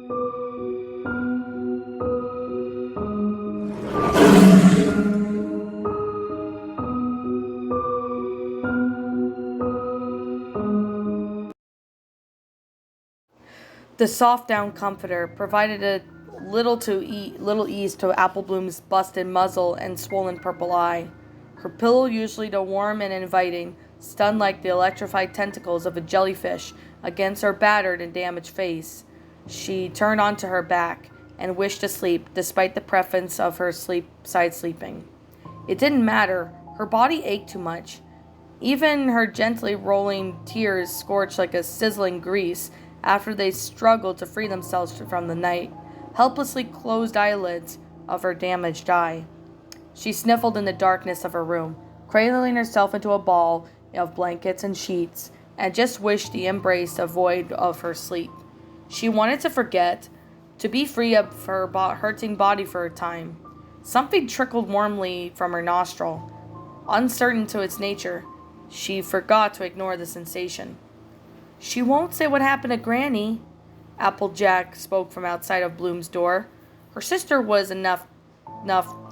The soft down comforter provided a little ease to Apple Bloom's busted muzzle and swollen purple eye. Her pillow, usually warm and inviting, stunned like the electrified tentacles of a jellyfish against her battered and damaged face. She turned onto her back and wished to sleep, despite the preference of her side sleeping. It didn't matter. Her body ached too much. Even her gently rolling tears scorched like a sizzling grease after they struggled to free themselves from the night, helplessly closed eyelids of her damaged eye. She sniffled in the darkness of her room, cradling herself into a ball of blankets and sheets, and just wished the embrace a void of her sleep. She wanted to forget, to be free of her hurting body for a time. Something trickled warmly from her nostril. Uncertain to its nature, she forgot to ignore the sensation. "She won't say what happened to Granny," Applejack spoke from outside of Bloom's door. Her sister was enough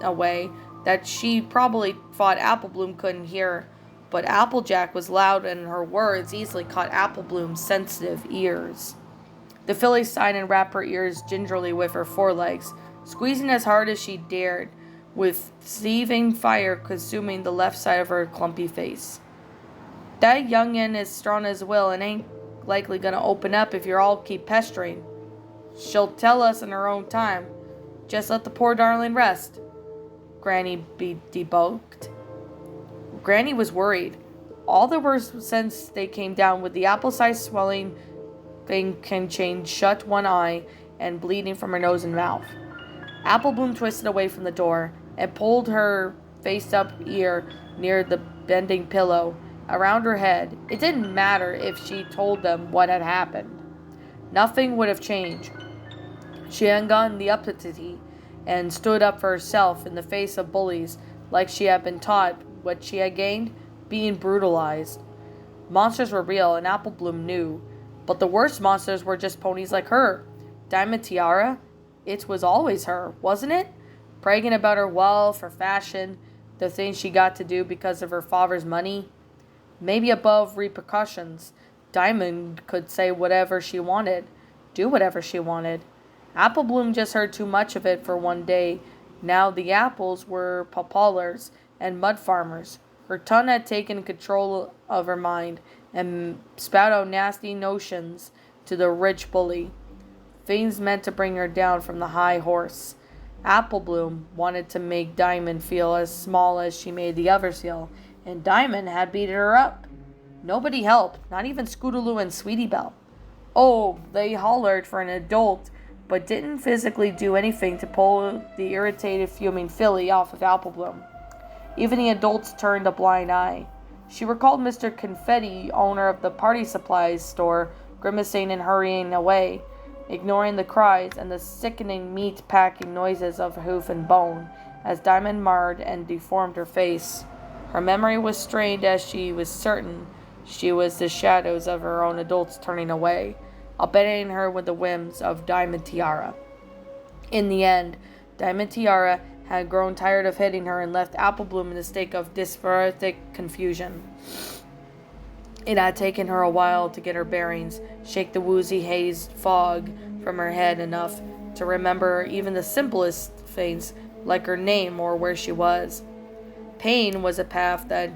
away that she probably thought Apple Bloom couldn't hear, but Applejack was loud and her words easily caught Apple Bloom's sensitive ears. The filly sighed and wrapped her ears gingerly with her forelegs, squeezing as hard as she dared, with seething fire consuming the left side of her clumpy face. "That young'un is strong as will and ain't likely gonna open up if you all keep pestering. She'll tell us in her own time. Just let the poor darling rest," Granny debuked. Granny was worried. All the worse since they came down with the apple-sized swelling thing chained shut one eye and bleeding from her nose and mouth. Apple Bloom twisted away from the door and pulled her face-up ear near the bending pillow around her head. It didn't matter if she told them what had happened. Nothing would have changed. She hadn't gotten the uppity and stood up for herself in the face of bullies like she had been taught what she had gained, being brutalized. Monsters were real, and Apple Bloom knew. But the worst monsters were just ponies like her. Diamond Tiara? It was always her, wasn't it? Bragging about her wealth, her fashion, the things she got to do because of her father's money. Maybe above repercussions, Diamond could say whatever she wanted, do whatever she wanted. Apple Bloom just heard too much of it for one day. Now the apples were paupers and mud farmers. Her tongue had taken control of her mind and spat out nasty notions to the rich bully. Things meant to bring her down from the high horse. Apple Bloom wanted to make Diamond feel as small as she made the others feel, and Diamond had beaten her up. Nobody helped, not even Scootaloo and Sweetie Belle. Oh, they hollered for an adult, but didn't physically do anything to pull the irritated, fuming filly off of Apple Bloom. Even the adults turned a blind eye. She recalled Mr. Confetti, owner of the party supplies store, grimacing and hurrying away, ignoring the cries and the sickening meat-packing noises of hoof and bone, as Diamond marred and deformed her face. Her memory was strained as she was certain she was the shadows of her own adults turning away, abandoning her with the whims of Diamond Tiara. In the end, Diamond Tiara had grown tired of hitting her and left Apple Bloom in a state of dysphoric confusion. It had taken her a while to get her bearings, shake the woozy haze fog from her head enough to remember even the simplest things like her name or where she was. Pain was a path that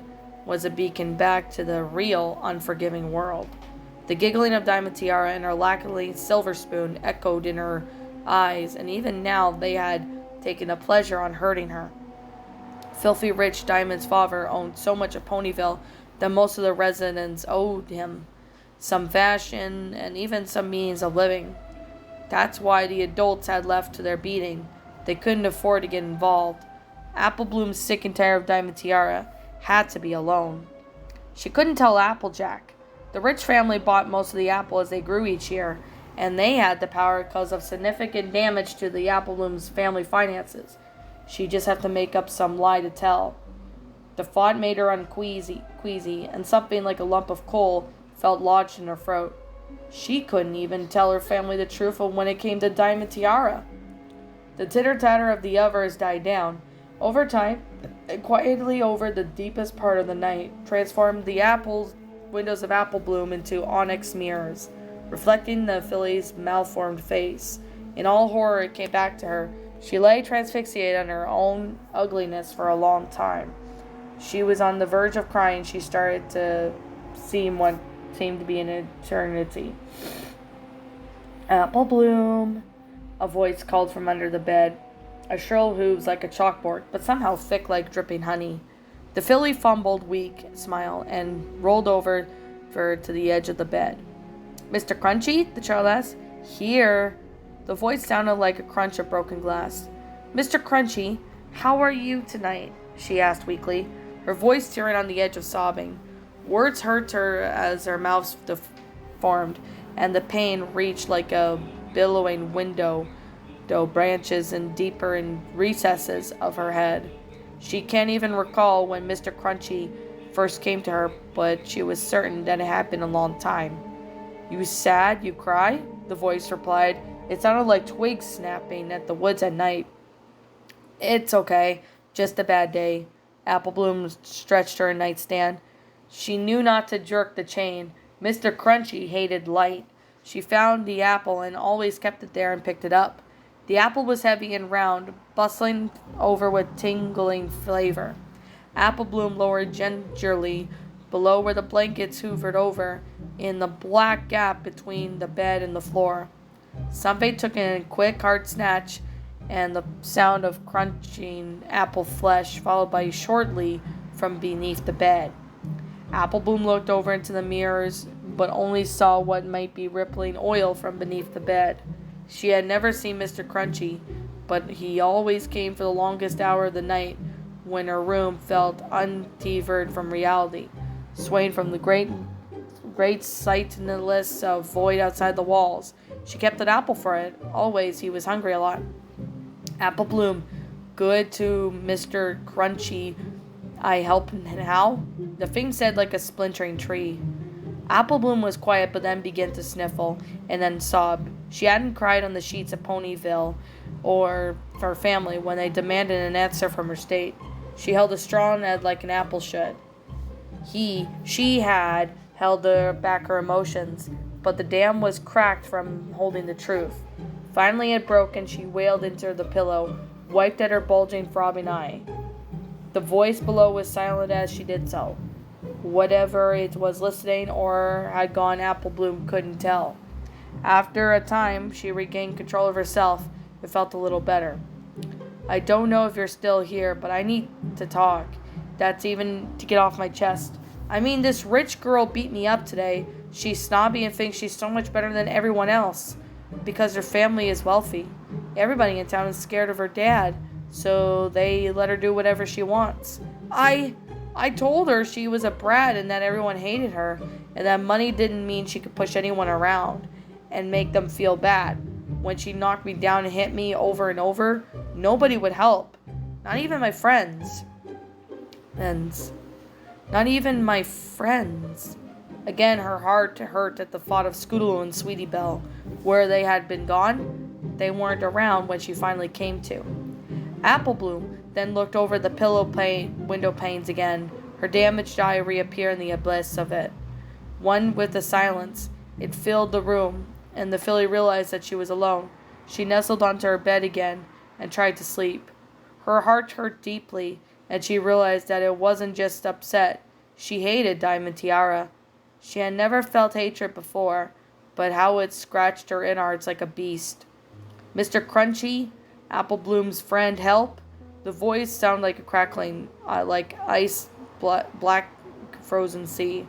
was a beacon back to the real, unforgiving world. The giggling of Diamond Tiara and her lacquerly silver spoon echoed in her eyes, and even now they had taken a pleasure on hurting her. Filthy rich Diamond's father owned so much of Ponyville that most of the residents owed him some fashion and even some means of living. That's why the adults had left to their beating. They couldn't afford to get involved. Apple Bloom, sick and tired of Diamond Tiara, had to be alone. She couldn't tell Applejack. The rich family bought most of the apple as they grew each year, and they had the power because of significant damage to the Apple Bloom's family finances. She just had to make up some lie to tell. The thought made her queasy, and something like a lump of coal felt lodged in her throat. She couldn't even tell her family the truth of when it came to Diamond Tiara. The titter-tatter of the others died down. Over time, it quietly over the deepest part of the night, transformed the windows of Apple Bloom into onyx mirrors, reflecting the filly's malformed face. In all horror, it came back to her. She lay transfixated on her own ugliness for a long time. She was on the verge of crying. She started to seem what seemed to be an eternity. Apple Bloom, a voice called from under the bed. A shrill hooves like a chalkboard, but somehow thick like dripping honey. The filly fumbled weak smile and rolled over to the edge of the bed. Mr. Crunchy? The child asked. Here. The voice sounded like a crunch of broken glass. Mr. Crunchy, how are you tonight? She asked weakly, her voice tearing on the edge of sobbing. Words hurt her as her mouth deformed, and the pain reached like a billowing window branches and deeper in recesses of her head. She can't even recall when Mr. Crunchy first came to her, but she was certain that it had been a long time. You sad? You cry? The voice replied. It sounded like twigs snapping at the woods at night. It's okay. Just a bad day. Apple Bloom stretched her nightstand. She knew not to jerk the chain. Mr. Crunchy hated light. She found the apple and always kept it there and picked it up. The apple was heavy and round, bustling over with tingling flavor. Apple Bloom lowered gingerly below where the blankets hovered over, in the black gap between the bed and the floor. Sunbait took in a quick, hard snatch, and the sound of crunching apple flesh, followed by shortly from beneath the bed. Apple Bloom looked over into the mirrors, but only saw what might be rippling oil from beneath the bed. She had never seen Mr. Crunchy, but he always came for the longest hour of the night when her room felt untethered from reality, swaying from the great sightless void outside the walls. She kept an apple for it. Always, he was hungry a lot. Apple Bloom, good to Mr. Crunchy. I help now? The thing said like a splintering tree. Apple Bloom was quiet, but then began to sniffle, and then sob. She hadn't cried on the sheets of Ponyville or her family when they demanded an answer from her state. She held a strong head like an apple should. She had held back her emotions, but the dam was cracked from holding the truth. Finally it broke, and she wailed into the pillow, wiped at her bulging, throbbing eye. The voice below was silent as she did so. Whatever it was listening or had gone, Apple Bloom couldn't tell. After a time, she regained control of herself and felt a little better. I don't know if you're still here, but I need to talk. That's even to get off my chest. I mean, this rich girl beat me up today. She's snobby and thinks she's so much better than everyone else because her family is wealthy. Everybody in town is scared of her dad, so they let her do whatever she wants. I told her she was a brat and that everyone hated her, and that money didn't mean she could push anyone around and make them feel bad. When she knocked me down and hit me over and over, nobody would help. Not even my friends. Not even my friends. Again, her heart hurt at the thought of Scootaloo and Sweetie Belle. Where they had been gone, they weren't around when she finally came to. Apple Bloom then looked over the window panes again. Her damaged eye reappeared in the abyss of it. One with the silence, it filled the room, and the filly realized that she was alone. She nestled onto her bed again and tried to sleep. Her heart hurt deeply, and she realized that it wasn't just upset. She hated Diamond Tiara. She had never felt hatred before, but how it scratched her innards like a beast. Mr. Crunchy, Apple Bloom's friend, help? The voice sounded like a crackling, like ice, black frozen sea.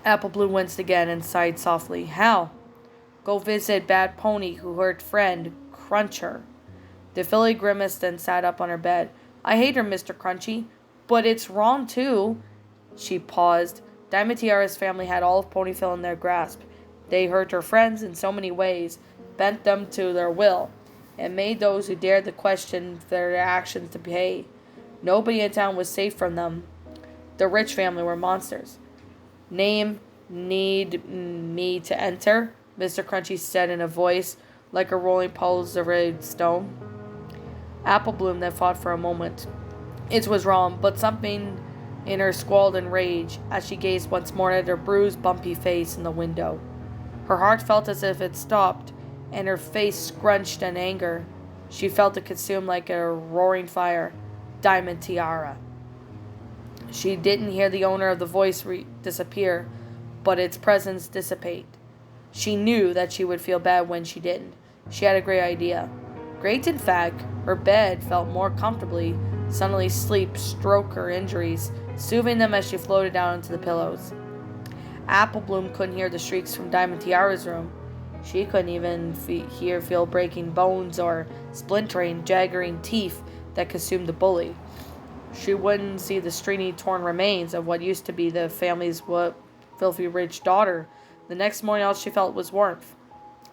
Apple Bloom winced again and sighed softly. How? Go visit bad pony who hurt friend, Cruncher. The filly grimaced and sat up on her bed. I hate her, Mr. Crunchy, but it's wrong too. She paused. Diamond Tiara's family had all of Ponyville in their grasp. They hurt her friends in so many ways, bent them to their will, and made those who dared to question their actions to pay. Nobody in town was safe from them. The rich family were monsters. Name Need me to enter? Mr. Crunchy said in a voice like a rolling pulverized stone. Apple Bloom then fought for a moment. It was wrong, but something in her squalled in rage as she gazed once more at her bruised, bumpy face in the window. Her heart felt as if it stopped, and her face scrunched in anger. She felt it consume like a roaring fire. Diamond Tiara. She didn't hear the owner of the voice disappear, but its presence dissipate. She knew that she would feel bad when she didn't. She had a great idea. Great, in fact, her bed felt more comfortably. Suddenly sleep stroked her injuries, soothing them as she floated down into the pillows. Apple Bloom couldn't hear the shrieks from Diamond Tiara's room. She couldn't even feel breaking bones or splintering, jaggering teeth that consumed the bully. She wouldn't see the stringy, torn remains of what used to be the family's filthy rich daughter. The next morning all she felt was warmth.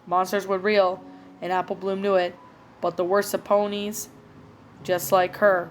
Monsters were real, and Apple Bloom knew it, but the worst of ponies, just like her,